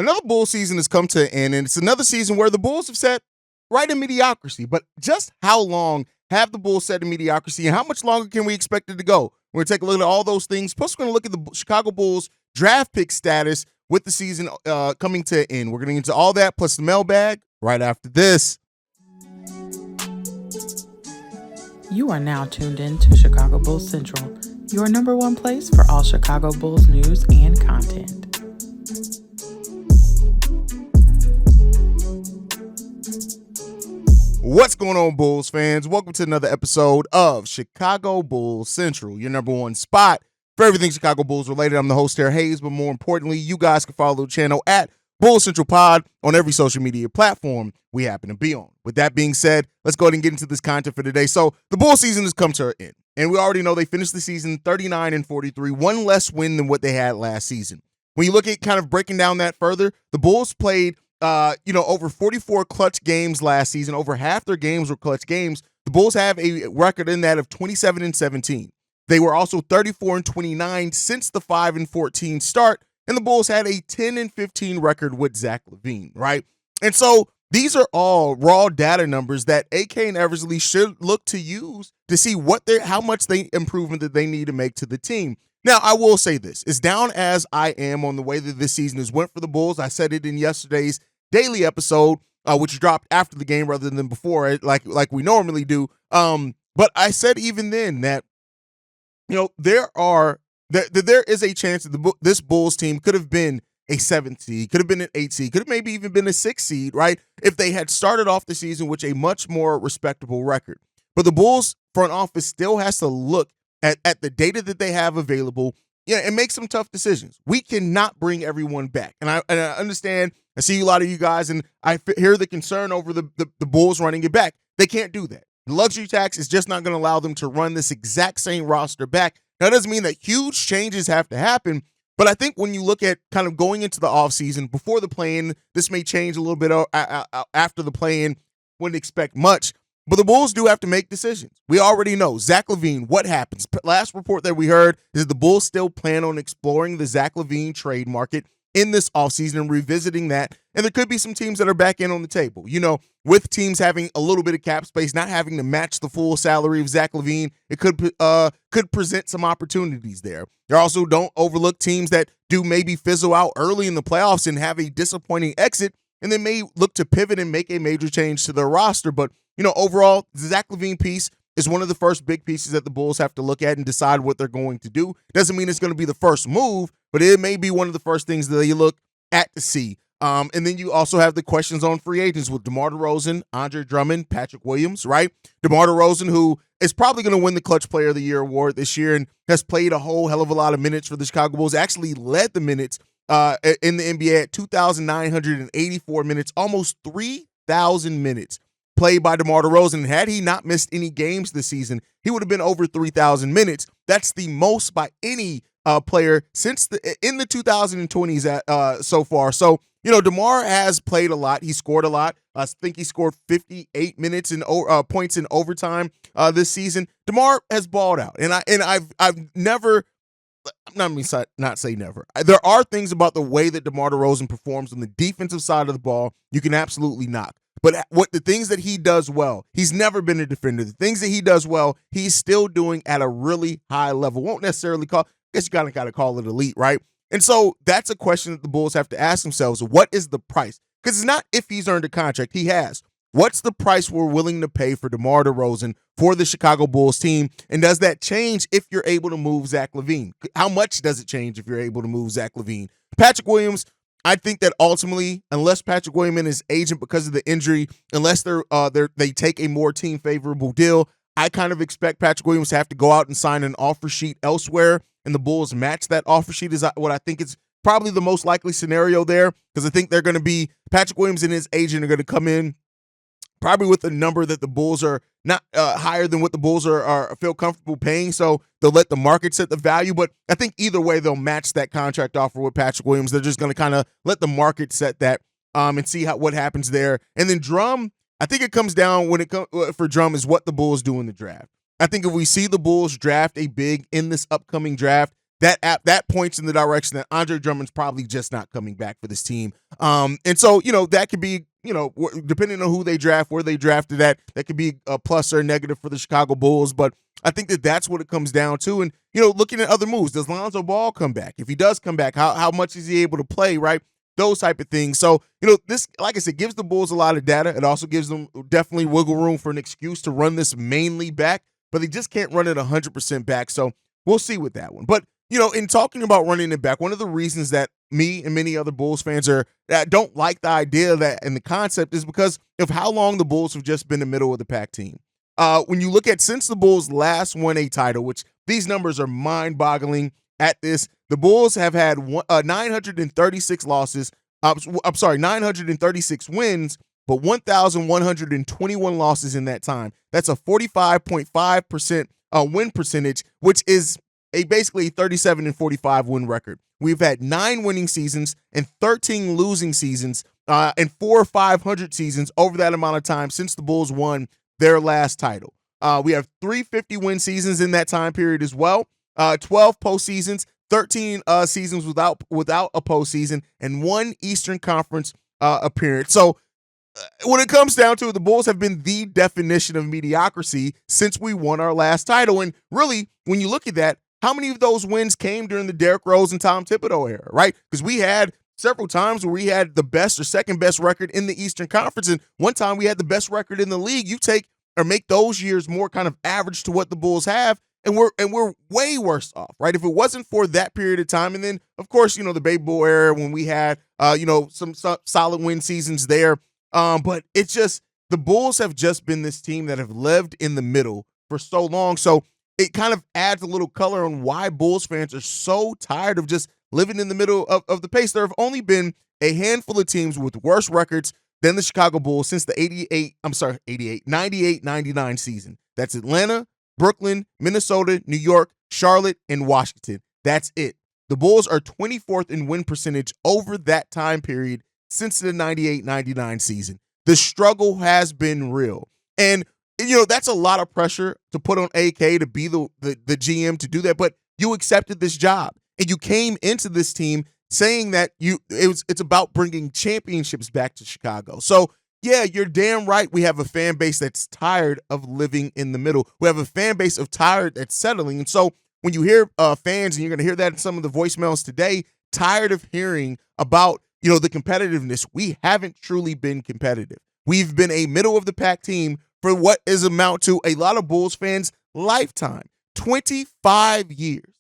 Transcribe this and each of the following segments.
Another Bulls season has come to an end, and it's another season where the Bulls have sat right in mediocrity. But just how long have the Bulls sat in mediocrity, and how much longer can we expect it to go? We're going to take a look at all those things. Plus, we're going to look at the Chicago Bulls draft pick status with the season coming to an end. We're going to get into all that, plus the mailbag, right after this. You are now tuned in to Chicago Bulls Central, your number one place for all Chicago Bulls news and content. What's going on, Bulls fans? Welcome to another episode of Chicago Bulls Central, your number one spot for everything Chicago Bulls related. I'm the host here, Haize, but more importantly, you guys can follow the channel at Bulls Central Pod on every social media platform we happen to be on. With that being said, let's go ahead and get into this content for today. So the Bulls season has come to an end, and we already know they finished the season 39-43, one less win than what they had last season. When you look at kind of breaking down that further, the Bulls played over 44 clutch games last season. Over half their games were clutch games. The Bulls have a record in that of 27-17. They were also 34-29 since the 5-14 start, and the Bulls had a 10-15 record with Zach LaVine, right? And so these are all raw data numbers that AK and Eversley should look to use to see how much improvement that they need to make to the team. Now, I will say this, as down as I am on the way that this season has went for the Bulls, I said it in yesterday's daily episode, which dropped after the game rather than before, like we normally do. But I said even then that, there is a chance that this Bulls team could have been a 7th seed, could have been an 8th seed, could have maybe even been a 6th seed, right? If they had started off the season with a much more respectable record. But the Bulls front office still has to look at the data that they have available, and make some tough decisions. We cannot bring everyone back. And I understand, I see a lot of you guys, and I hear the concern over the Bulls running it back. They can't do that. The luxury tax is just not going to allow them to run this exact same roster back. Now, that doesn't mean that huge changes have to happen, but I think when you look at kind of going into the offseason, before the play-in, this may change a little bit after the play-in, wouldn't expect much. But the Bulls do have to make decisions. We already know. Zach LaVine, what happens? Last report that we heard is that the Bulls still plan on exploring the Zach LaVine trade market in this offseason and revisiting that. And there could be some teams that are back in on the table. With teams having a little bit of cap space, not having to match the full salary of Zach LaVine, it could present some opportunities there. There also don't overlook teams that do maybe fizzle out early in the playoffs and have a disappointing exit, and then may look to pivot and make a major change to their roster. But overall, the Zach LaVine piece is one of the first big pieces that the Bulls have to look at and decide what they're going to do. Doesn't mean it's going to be the first move, but it may be one of the first things that you look at to see. And then you also have the questions on free agents with DeMar Rosen, Andre Drummond, Patrick Williams, right? DeMar Rosen, who is probably going to win the Clutch Player of the Year award this year and has played a whole hell of a lot of minutes for the Chicago Bulls, actually led the minutes in the NBA at 2,984 minutes, almost 3,000 minutes played by DeMar Rosen. Had he not missed any games this season, he would have been over 3,000 minutes. That's the most by any player since in the 2020s so far. So, DeMar has played a lot. He scored a lot. I think he scored 58 minutes in points in overtime this season. DeMar has balled out, and I've never. Not say never. There are things about the way that DeMar DeRozan performs on the defensive side of the ball you can absolutely knock. But the things that he does well, he's never been a defender. The things that he does well, he's still doing at a really high level. Won't necessarily I guess you got to call it elite, right? And so that's a question that the Bulls have to ask themselves. What is the price? Because it's not if he's earned a contract. He has. What's the price we're willing to pay for DeMar DeRozan for the Chicago Bulls team? And does that change if you're able to move Zach LaVine? How much does it change if you're able to move Zach LaVine? Patrick Williams, I think that ultimately, unless Patrick Williams and his agent, because of the injury, unless they take a more team favorable deal, I kind of expect Patrick Williams to have to go out and sign an offer sheet elsewhere, and the Bulls match that offer sheet is what I think is probably the most likely scenario there, because I think they're going to be Patrick Williams and his agent are going to come in probably with a number that the Bulls are not higher than what the Bulls are feel comfortable paying. So they'll let the market set the value. But I think either way, they'll match that contract offer with Patrick Williams. They're just going to kind of let the market set that and see what happens there. And then Drum, I think it comes down for Drum is what the Bulls do in the draft. I think if we see the Bulls draft a big in this upcoming draft, that points in the direction that Andre Drummond's probably just not coming back for this team. And so, that could be, depending on who they draft, where they drafted at, that could be a plus or a negative for the Chicago Bulls. But I think that's what it comes down to. And, looking at other moves, does Lonzo Ball come back? If he does come back, how much is he able to play, right? Those type of things. So, this, like I said, gives the Bulls a lot of data. It also gives them definitely wiggle room for an excuse to run this mainly back, but they just can't run it 100% back. So we'll see with that one. But, in talking about running it back, one of the reasons that me and many other Bulls fans that don't like the idea and the concept is because of how long the Bulls have just been the middle of the pack team. When you look at since the Bulls last won a title, which these numbers are mind-boggling at this, the Bulls have had 936 losses. 936 wins, but 1,121 losses in that time. That's a 45.5% win percentage, which is basically a 37-45 win record. We've had 9 winning seasons and 13 losing seasons and 4 or 500 seasons over that amount of time since the Bulls won their last title. We have 350 win seasons in that time period as well, 12 postseasons, 13 seasons without a postseason, and 1 Eastern Conference appearance. So when it comes down to it, the Bulls have been the definition of mediocrity since we won our last title. And really, when you look at that, how many of those wins came during the Derrick Rose and Tom Thibodeau era, right? Because we had several times where we had the best or second best record in the Eastern Conference, and one time we had the best record in the league. You take or make those years more kind of average to what the Bulls have, and we're way worse off, right? If it wasn't for that period of time, and then of course, the Baby Bull era when we had some solid win seasons there. But it's just the Bulls have just been this team that have lived in the middle for so long. So it kind of adds a little color on why Bulls fans are so tired of just living in the middle of the pace. There have only been a handful of teams with worse records than the Chicago Bulls since the 98-99 season. That's Atlanta, Brooklyn, Minnesota, New York, Charlotte, and Washington. That's it. The Bulls are 24th in win percentage over that time period since the 98-99 season. The struggle has been real. And, that's a lot of pressure to put on AK to be the GM to do that. But you accepted this job, and you came into this team saying that it's about bringing championships back to Chicago. So, yeah, you're damn right. We have a fan base that's tired of living in the middle. We have a fan base of tired that's settling. And so when you hear fans, and you're going to hear that in some of the voicemails today, tired of hearing about, the competitiveness, we haven't truly been competitive. We've been a middle of the pack team for what is amount to a lot of Bulls fans' lifetime. 25 years.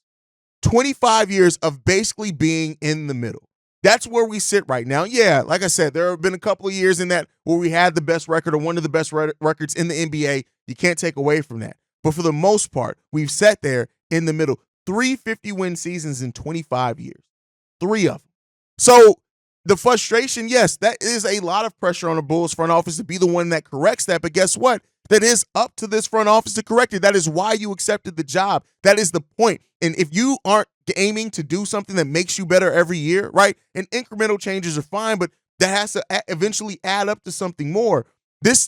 25 years of basically being in the middle. That's where we sit right now. Yeah, like I said, there have been a couple of years in that where we had the best record or one of the best records in the NBA. You can't take away from that. But for the most part, we've sat there in the middle. 3 50-win seasons in 25 years. 3 of them. So the frustration, yes, that is a lot of pressure on the Bulls front office to be the one that corrects that. But guess what? That is up to this front office to correct it. That is why you accepted the job. That is the point. And if you aren't aiming to do something that makes you better every year, right? And incremental changes are fine, but that has to eventually add up to something more. This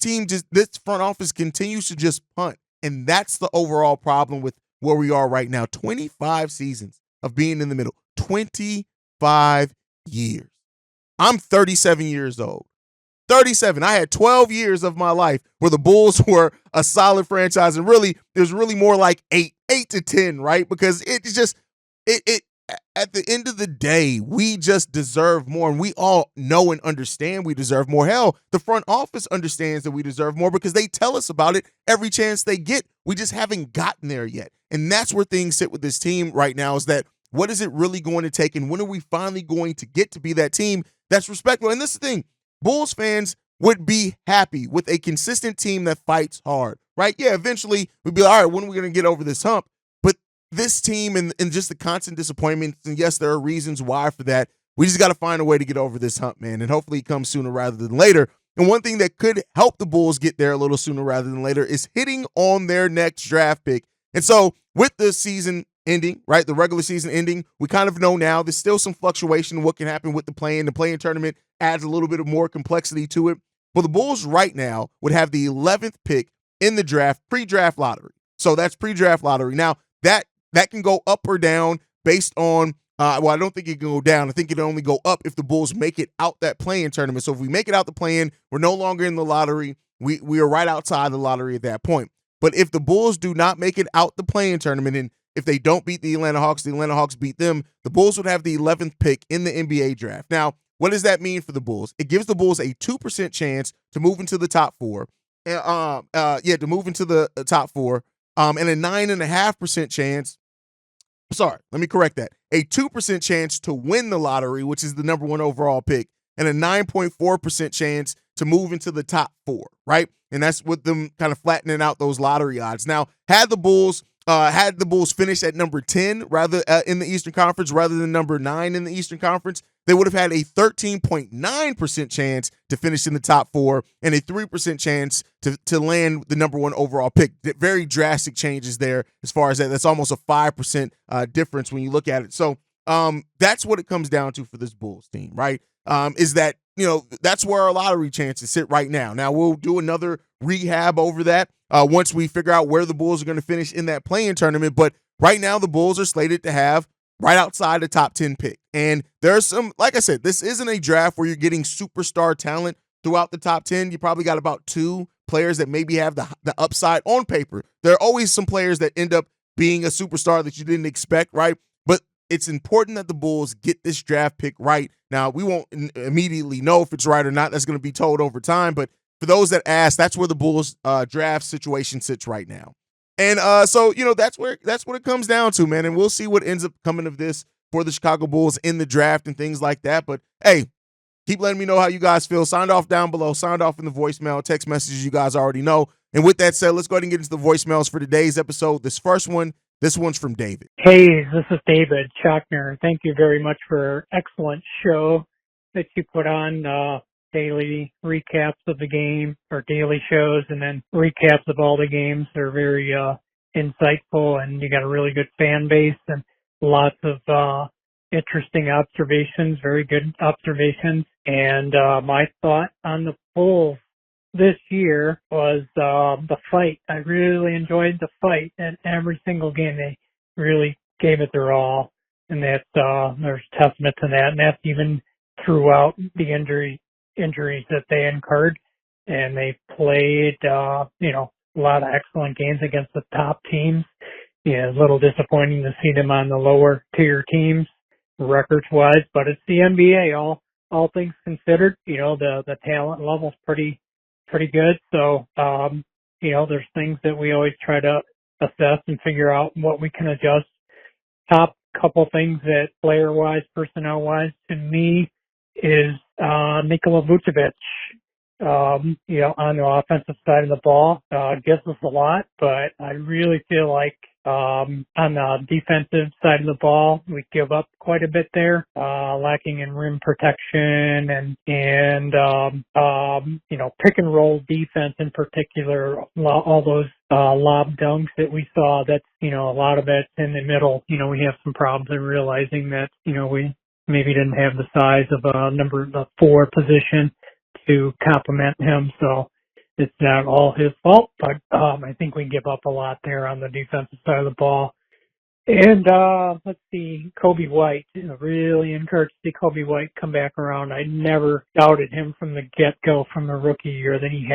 front office continues to just punt. And that's the overall problem with where we are right now. 25 seasons of being in the middle. 25 years. I'm 37 years old. 37. I had 12 years of my life where the Bulls were a solid franchise, and really, there's really more like 8 to 10, right? Because it's just, at the end of the day, we just deserve more, and we all know and understand we deserve more. Hell, the front office understands that we deserve more because they tell us about it every chance they get. We just haven't gotten there yet. And that's where things sit with this team right now, is that what is it really going to take, and when are we finally going to get to be that team that's respectful? And this is the thing. Bulls fans would be happy with a consistent team that fights hard, right? Yeah, eventually we'd be like, all right, when are we going to get over this hump? But this team and just the constant disappointments, and yes, there are reasons why for that. We just got to find a way to get over this hump, man, and hopefully it comes sooner rather than later. And one thing that could help the Bulls get there a little sooner rather than later is hitting on their next draft pick. And so with the season ending, right, the regular season ending, we kind of know now there's still some fluctuation in what can happen with the play-in. The play-in tournament adds a little bit of more complexity to it. But the Bulls right now would have the 11th pick in the draft, pre-draft lottery. So that's pre-draft lottery. Now, that can go up or down based on Well, I don't think it can go down. I think it can only go up if the Bulls make it out that play-in tournament. So if we make it out the play-in, we're no longer in the lottery. We are right outside the lottery at that point. But if the Bulls do not make it out the play-in tournament, and if they don't beat the Atlanta Hawks beat them, the Bulls would have the 11th pick in the NBA draft. Now, what does that mean for the Bulls? It gives the Bulls a 2% chance to move into the top four. To move into the top four, and a 9.5% chance. Sorry, let me correct that. A 2% chance to win the lottery, which is the number 1 overall pick, and a 9.4% chance to move into the top 4, right? And that's with them kind of flattening out those lottery odds. Now, had the Bulls finish at number 10 rather in the Eastern Conference rather than number 9 in the Eastern Conference, they would have had a 13.9% chance to finish in the top 4 and a 3% chance to land the number 1 overall pick. Very drastic changes there as far as that. That's almost a 5% difference when you look at it. So that's what it comes down to for this Bulls team, right? Is that, that's where our lottery chances sit right now. Now, we'll do another rehab over that once we figure out where the Bulls are going to finish in that play-in tournament. But right now, the Bulls are slated to have right outside the top 10 pick. And there's some, like I said, this isn't a draft where you're getting superstar talent throughout the top 10. You probably got about 2 players that maybe have the upside on paper. There are always some players that end up being a superstar that you didn't expect, right? But it's important that the Bulls get this draft pick right. Now, we won't immediately know if it's right or not. That's going to be told over time. But for those that ask, that's where the Bulls draft situation sits right now. And so, that's what it comes down to, man. And we'll see what ends up coming of this for the Chicago Bulls in the draft and things like that. But, hey, keep letting me know how you guys feel. Sound off down below. Sound off in the voicemail, text messages you guys already know. And with that said, let's go ahead and get into the voicemails for today's episode. This one's from David. Hey, this is David Chalkner. Thank you very much for an excellent show that you put on, daily recaps of the game, or daily shows, and then recaps of all the games. They're very insightful, and you got a really good fan base and lots of interesting observations, very good observations. And my thought on the Bulls this year was the fight. I really enjoyed the fight, and every single game they really gave it their all, and that's there's testament to that, and that's even throughout the injuries that they incurred. And they played a lot of excellent games against the top teams. Yeah, a little disappointing to see them on the lower tier teams records wise, but it's the NBA. All things considered, the talent level's pretty good. So, there's things that we always try to assess and figure out what we can adjust. Top couple things that player-wise, personnel-wise, to me is Nikola Vucevic. On the offensive side of the ball, gives us a lot, but I really feel like on the defensive side of the ball, we give up quite a bit there, lacking in rim protection and pick and roll defense in particular, all those lob dunks that we saw. That's, a lot of it's in the middle. We have some problems in realizing that, we maybe didn't have the size of the 4 position to complement him. So it's not all his fault, but I think we give up a lot there on the defensive side of the ball. And let's see, Kobe White. Really encouraged to see Kobe White come back around. I never doubted him from the get-go, from the rookie year that he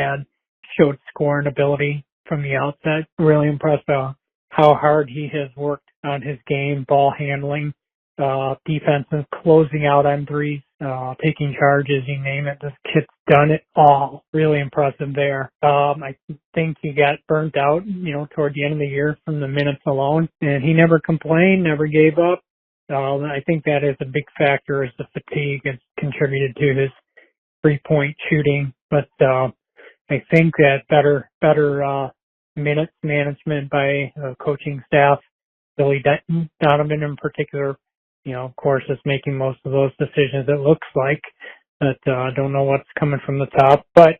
showed scoring ability from the outset. Really impressed by how hard he has worked on his game, ball handling, defense, and closing out on threes, taking charges, you name it. This kid's done it all. Really impressive there. I think he got burnt out, toward the end of the year from the minutes alone, and he never complained, never gave up. I think that is a big factor, is the fatigue has contributed to his 3-point shooting. But I think that better minutes management by the coaching staff, Billy Donovan in particular, of course, is making most of those decisions, it looks like. But I don't know what's coming from the top. But,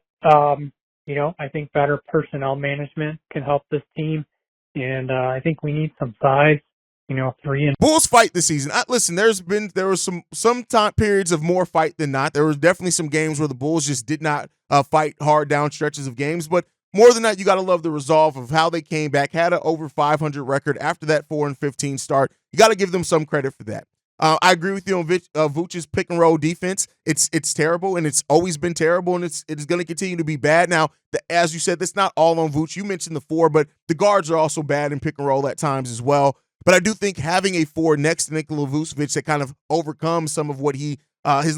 I think better personnel management can help this team. And I think we need some size, 3 and... Bulls fight this season. Listen, there was some time periods of more fight than not. There was definitely some games where the Bulls just did not fight hard down stretches of games. But more than that, you got to love the resolve of how they came back, had an over 500 record after that 4-15 start. You got to give them some credit for that. I agree with you on Vooch's pick and roll defense. It's terrible, and it's always been terrible, and it's going to continue to be bad. Now, as you said, that's not all on Vooch. You mentioned the four, but the guards are also bad in pick and roll at times as well. But I do think having a four next to Nikola Vucevic that kind of overcomes some of what his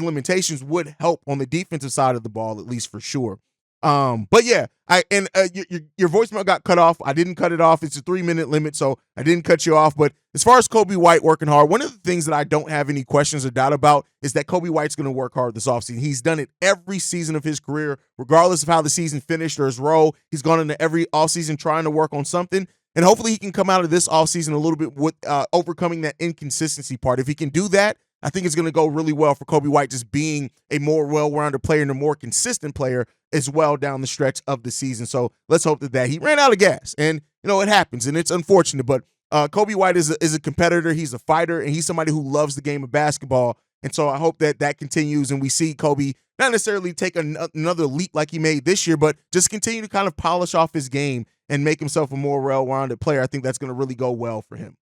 limitations would help on the defensive side of the ball, at least for sure. But yeah, your voicemail got cut off. I didn't cut it off. It's a 3-minute limit, so I didn't cut you off. But as far as Coby White working hard, one of the things that I don't have any questions or doubt about is that Coby White's going to work hard this offseason. He's done it every season of his career, regardless of how the season finished or his role. He's gone into every offseason trying to work on something. And hopefully he can come out of this offseason a little bit with overcoming that inconsistency part. If he can do that, I think it's going to go really well for Coby White just being a more well-rounded player and a more consistent player as well down the stretch of the season. So let's hope that he ran out of gas. And, it happens, and it's unfortunate. But Coby White is a competitor. He's a fighter, and he's somebody who loves the game of basketball. And so I hope that continues, and we see Coby not necessarily take another leap like he made this year, but just continue to kind of polish off his game and make himself a more well-rounded player. I think that's going to really go well for him.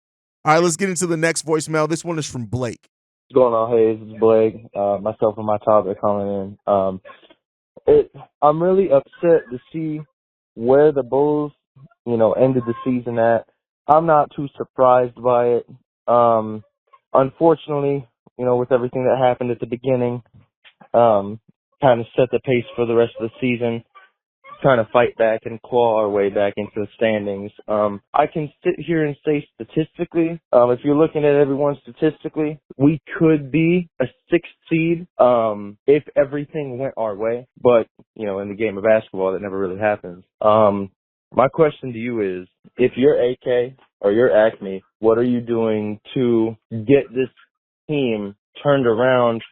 All right, let's get into the next voicemail. This one is from Blake. What's going on, Haize? It's Blake. Myself and my topic calling in. I'm really upset to see where the Bulls, ended the season at. I'm not too surprised by it. Unfortunately, with everything that happened at the beginning, kind of set the pace for the rest of the season. Trying to fight back and claw our way back into the standings. I can sit here and say statistically, if you're looking at everyone statistically, we could be a 6th seed if everything went our way. But, in the game of basketball, that never really happens. My question to you is, if you're AK or you're Acme, what are you doing to get this team turned around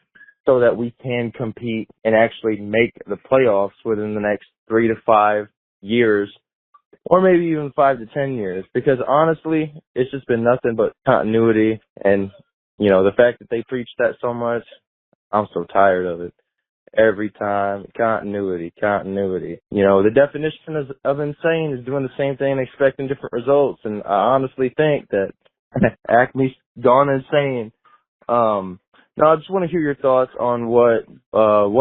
so that we can compete and actually make the playoffs within the next 3 to 5 years, or maybe even 5 to 10 years? Because honestly, it's just been nothing but continuity. And, the fact that they preach that so much, I'm so tired of it. Every time, continuity. The definition of insane is doing the same thing and expecting different results. And I honestly think that Acme's gone insane. No, I just want to hear your thoughts on what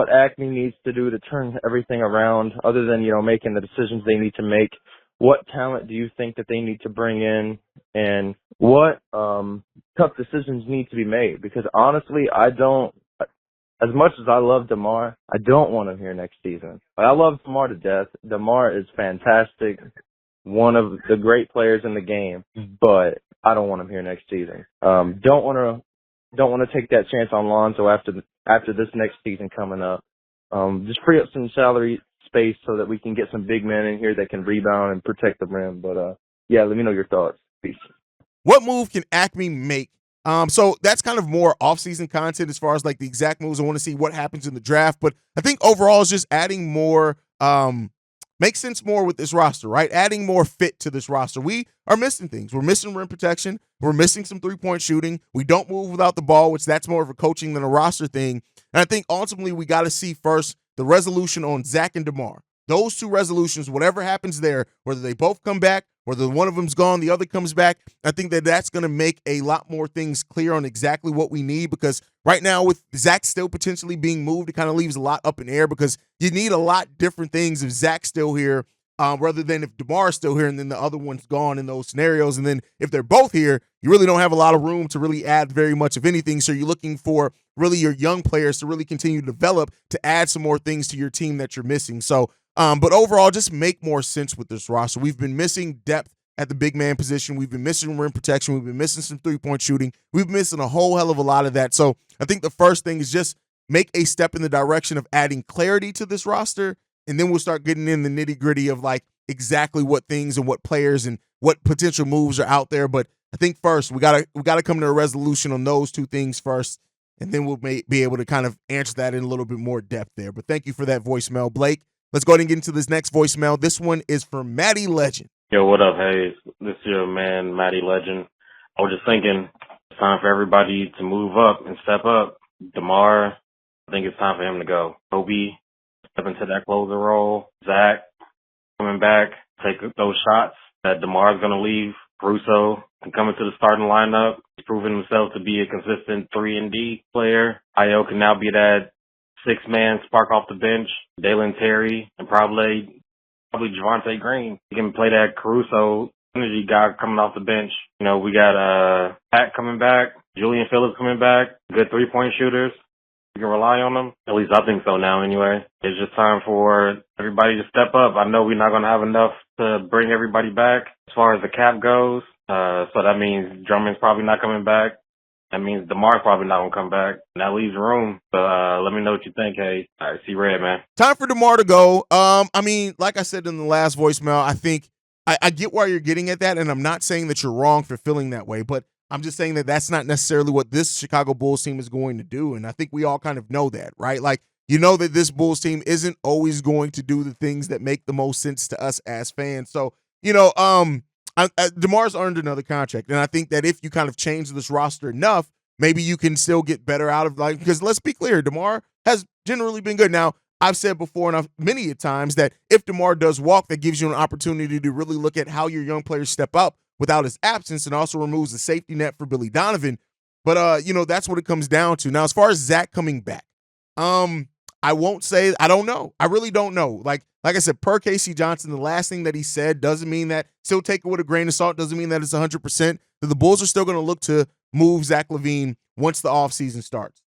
Acme needs to do to turn everything around, other than, making the decisions they need to make. What talent do you think that they need to bring in, and what tough decisions need to be made? Because honestly, as much as I love DeMar, I don't want him here next season. I love DeMar to death. DeMar is fantastic, one of the great players in the game, but I don't want him here next season. Don't want to take that chance on Lonzo after this next season coming up. Just free up some salary space so that we can get some big men in here that can rebound and protect the rim. But yeah, let me know your thoughts. Peace. What move can Acme make? So that's kind of more off-season content as far as like the exact moves. I want to see what happens in the draft, but I think overall is just adding more, makes sense more with this roster, right? Adding more fit to this roster. We are missing things. We're missing rim protection. We're missing some three-point shooting. We don't move without the ball, which that's more of a coaching than a roster thing. And I think ultimately we got to see first the resolution on Zach and DeMar. Those two resolutions, whatever happens there, whether they both come back, whether one of them's gone, the other comes back, I think that's going to make a lot more things clear on exactly what we need, because right now with Zach still potentially being moved, it kind of leaves a lot up in the air, because you need a lot different things if Zach's still here rather than if DeMar's still here and then the other one's gone in those scenarios. And then if they're both here, you really don't have a lot of room to really add very much of anything. So you're looking for really your young players to really continue to develop to add some more things to your team that you're missing. So but overall, just make more sense with this roster. We've been missing depth at the big man position. We've been missing rim protection. We've been missing some three-point shooting. We've been missing a whole hell of a lot of that. So I think the first thing is just make a step in the direction of adding clarity to this roster, and then we'll start getting in the nitty-gritty of like exactly what things and what players and what potential moves are out there. But I think first we gotta come to a resolution on those two things first, and then we'll be able to kind of answer that in a little bit more depth there. But thank you for that voicemail, Blake. Let's go ahead and get into this next voicemail. This one is from Matty Legend. Yo, what up, Haize? This is your man, Matty Legend. I was just thinking it's time for everybody to move up and step up. DeMar, I think it's time for him to go. Kobe, step into that closer role. Zach, coming back, take those shots that DeMar's going to leave Caruso can come into the starting lineup. He's proven himself to be a consistent 3-and-D player. Ayo can now be that six-man spark off the bench. Dalen Terry and probably Javonte Green. He can play that Caruso energy guy coming off the bench. You know, we got Pat coming back, Julian Phillips coming back, good three-point shooters. You can rely on them. At least I think so now anyway. It's just time for everybody to step up. I know we're not going to have enough to bring everybody back as far as the cap goes. So that means Drummond's probably not coming back. That means DeMar's probably not going to come back. And that leaves room. So let me know what you think, Hey. All right, see Red, man. Time for DeMar to go. I mean, like I said in the last voicemail, I think I get why you're getting at that, and I'm not saying that you're wrong for feeling that way, but I'm just saying that that's not necessarily what this Chicago Bulls team is going to do, and I think we all kind of know that, right? Like, you know that this Bulls team isn't always going to do the things that make the most sense to us as fans. So, you know, DeMar's earned another contract, and I think that if you kind of change this roster enough, maybe you can still get better out of, like, because let's be clear, DeMar has generally been good. Now, I've said before and many a times that if DeMar does walk, that gives you an opportunity to really look at how your young players step up without his absence, and also removes the safety net for Billy Donovan. But, you know, that's what it comes down to. Now, as far as Zach coming back, I won't say, I don't know. I really don't know. Like I said, per Casey Johnson, the last thing that he said doesn't mean that, still take it with a grain of salt, doesn't mean that it's 100%. That the Bulls are still going to look to move Zach LaVine once the offseason starts.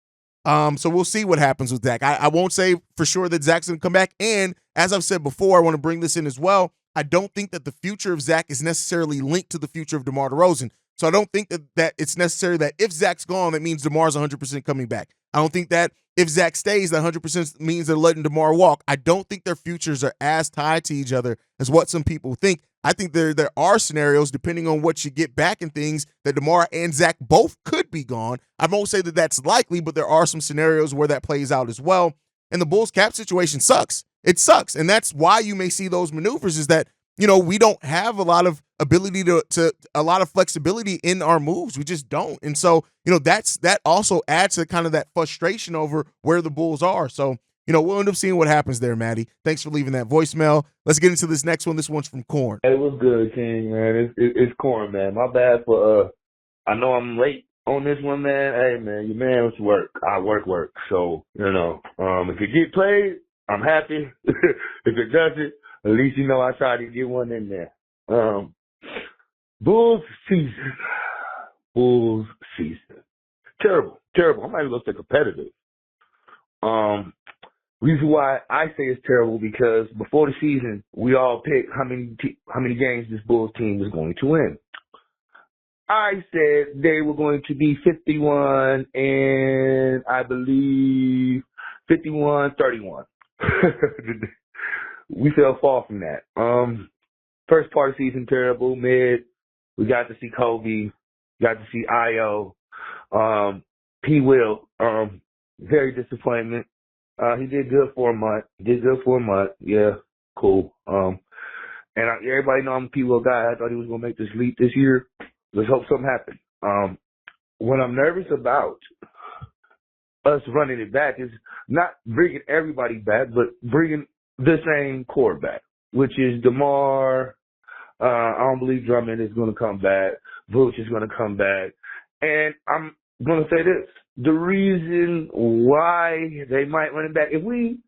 So we'll see what happens with Zach. I won't say for sure that Zach's going to come back. And as I've said before, I want to bring this in as well. I don't think that the future of Zach is necessarily linked to the future of DeMar DeRozan. So I don't think that it's necessary that if Zach's gone, that means DeMar's 100% coming back. I don't think that if Zach stays, that 100% means they're letting DeMar walk. I don't think their futures are as tied to each other as what some people think. I think there are scenarios, depending on what you get back and things, that DeMar and Zach both could be gone. I won't say that that's likely, but there are some scenarios where that plays out as well. And the Bulls cap situation sucks. It sucks. And that's why you may see those maneuvers, is that, you know, we don't have a lot of ability to a lot of flexibility in our moves. We just don't. And so, you know, that also adds to kind of that frustration over where the Bulls are. So, you know, we'll end up seeing what happens there, Maddie. Thanks for leaving that voicemail. Let's get into this next one. This one's from Corn. Hey, what's good, King, man? It's Corn, man. My bad for, I know I'm late on this one, man. Hey, man, your man was work. I work. So, you know, if it get played, I'm happy. If it doesn't, at least you know I tried to get one in there. Bulls season. Terrible. I might as well say competitive. Reason why I say it's terrible, because before the season, we all picked how many games this Bulls team was going to win. I said they were going to be 51 and I believe 51-31. We fell far from that. First part of the season, terrible. Mid, we got to see Kobe, got to see Ayo, P. Will, very disappointment. He did good for a month. Yeah, cool. And everybody know I'm a P. Will guy. I thought he was going to make this leap this year. Let's hope something happens. What I'm nervous about us running it back is not bringing everybody back, but bringing the same core back, which is DeMar. I don't believe Drummond is going to come back. Vooch is going to come back. And I'm going to say this. The reason why they might run it back, if we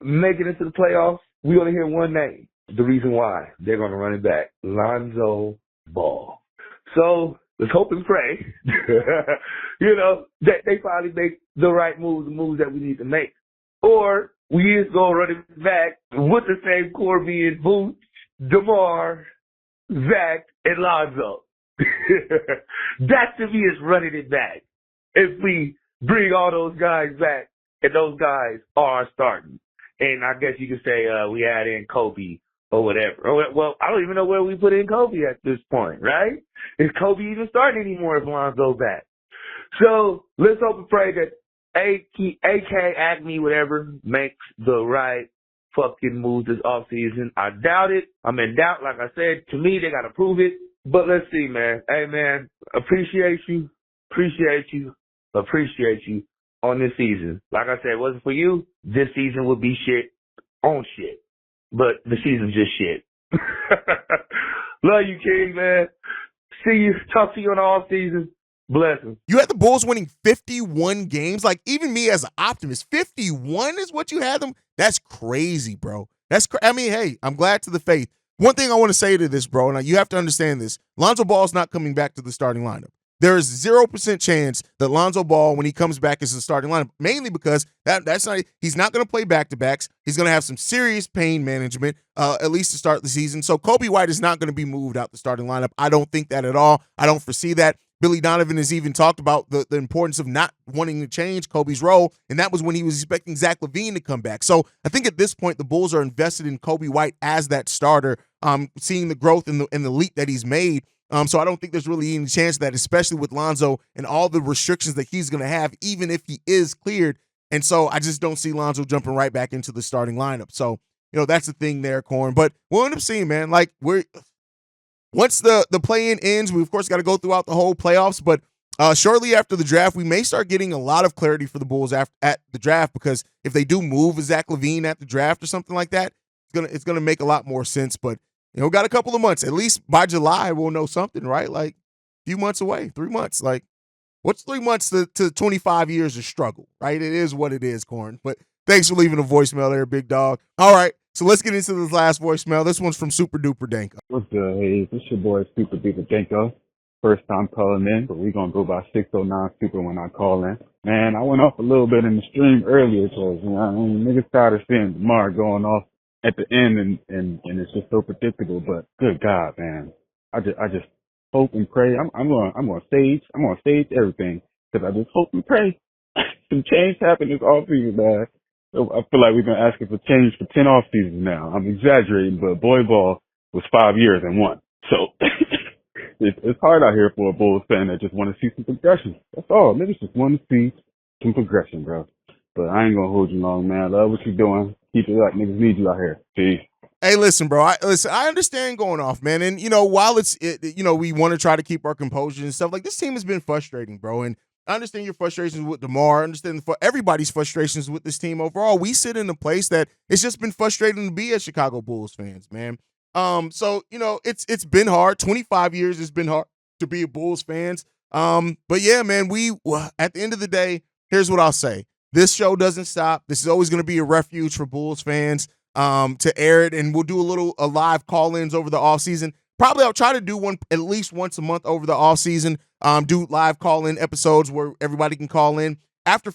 make it into the playoffs, we're going to hear one name. The reason why they're going to run it back, Lonzo Ball. So let's hope and pray, you know, that they finally make the right moves, the moves that we need to make. Or we just go run it back with the same core being Vooch, DeMar, Zach, and Lonzo. That to me is running it back. If we bring all those guys back, and those guys are starting. And I guess you could say we add in Kobe or whatever. Well, I don't even know where we put in Kobe at this point, right? Is Kobe even starting anymore if Lonzo's back? So let's hope and pray that AK, Acme, whatever, makes the right fucking move this offseason. I doubt it. I'm in doubt. Like I said, to me, they got to prove it. But let's see, man. Hey, man, appreciate you on this season. Like I said, it wasn't for you, this season would be shit on shit. But the season's just shit. Love you, King, man. See you. Talk to you in the off season. Blessings. You had the Bulls winning 51 games. Like, even me as an optimist, 51 is what you had them? That's crazy, bro. I mean, hey, I'm glad to the faith. One thing I want to say to this, bro, and you have to understand this. Lonzo Ball's not coming back to the starting lineup. There is 0% chance that Lonzo Ball, when he comes back, is the starting lineup, mainly because he's not going to play back-to-backs. He's going to have some serious pain management, at least to start the season. So Kobe White is not going to be moved out the starting lineup. I don't think that at all. I don't foresee that. Billy Donovan has even talked about the importance of not wanting to change Kobe's role, and that was when he was expecting Zach LaVine to come back. So I think at this point, the Bulls are invested in Kobe White as that starter, seeing the growth and the leap that he's made. So I don't think there's really any chance of that, especially with Lonzo and all the restrictions that he's going to have, even if he is cleared. And so I just don't see Lonzo jumping right back into the starting lineup. So, that's the thing there, Corn. But we'll end up seeing, man, like once the play-in ends, we, of course, got to go throughout the whole playoffs. But shortly after the draft, we may start getting a lot of clarity for the Bulls at the draft, because if they do move Zach LaVine at the draft or something like that, it's gonna make a lot more sense. But we got a couple of months. At least by July, we'll know something, right? Like a few months away, 3 months. Like, what's 3 months to 25 years of struggle, right? It is what it is, Corn. But thanks for leaving a voicemail there, big dog. All right, so let's get into this last voicemail. This one's from Super Duper Danko. What's good, Haize? This your boy Super Duper Danko. First time calling in, but we're going to go by 609 Super when I call in. Man, I went off a little bit in the stream earlier because, niggas tired of seeing Demar going off at the end, and it's just so predictable. But good God, man, I just hope and pray. I'm gonna stage everything, because I just hope and pray some change happen this offseason, man. I feel like we've been asking for change for 10 off seasons now. I'm exaggerating, but boy ball was 5 years and one. So it's hard out here for a Bulls fan that just want to see some progression. That's all. Niggas just want to see some progression, bro. But I ain't gonna hold you long, man. Love what you're doing. Keep it up. Niggas need you out here. Peace. Hey, listen, bro. I understand going off, man. And, while we want to try to keep our composure and stuff, like, this team has been frustrating, bro. And I understand your frustrations with DeMar. I understand everybody's frustrations with this team overall. We sit in a place that it's just been frustrating to be as Chicago Bulls fans, man. So, it's been hard. 25 years it's been hard to be a Bulls fans. But yeah, man, at the end of the day, here's what I'll say. This show doesn't stop. This is always going to be a refuge for Bulls fans to air it, and we'll do a live call-ins over the offseason. Probably I'll try to do one at least once a month over the offseason, do live call-in episodes where everybody can call in. After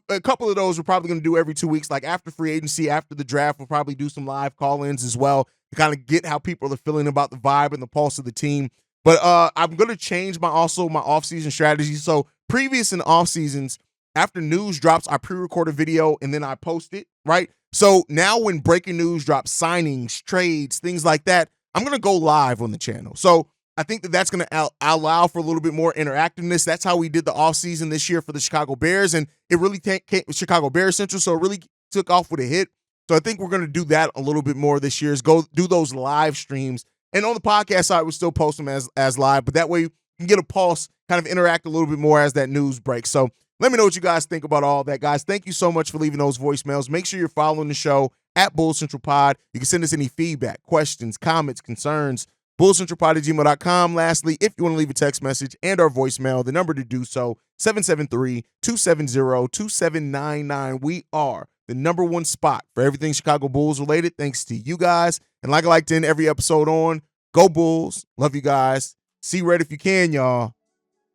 a couple of those we're probably going to do every 2 weeks, like after free agency, after the draft, we'll probably do some live call-ins as well to kind of get how people are feeling about the vibe and the pulse of the team. But I'm going to change my off-season strategy. So previous and off-seasons, after news drops, I pre-record a video and then I post it, right? So now when breaking news drops, signings, trades, things like that, I'm going to go live on the channel. So I think that's going to allow for a little bit more interactiveness. That's how we did the offseason this year for the Chicago Bears, and it really came Chicago Bears Central, so it really took off with a hit. So I think we're going to do that a little bit more this year, is go do those live streams. And on the podcast side, we'll still post them as live, but that way you can get a pulse, kind of interact a little bit more as that news breaks. So let me know what you guys think about all that, guys. Thank you so much for leaving those voicemails. Make sure you're following the show at Bulls Central Pod. You can send us any feedback, questions, comments, concerns, bullscentralpod@gmail.com. Lastly, if you want to leave a text message and our voicemail, the number to do so, 773-270-2799. We are the number one spot for everything Chicago Bulls related, thanks to you guys. And like I like to end every episode on, go Bulls. Love you guys. See red if you can, y'all.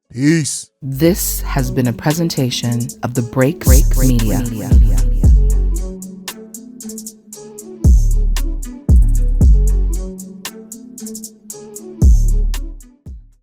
Peace. This has been a presentation of the Break Media.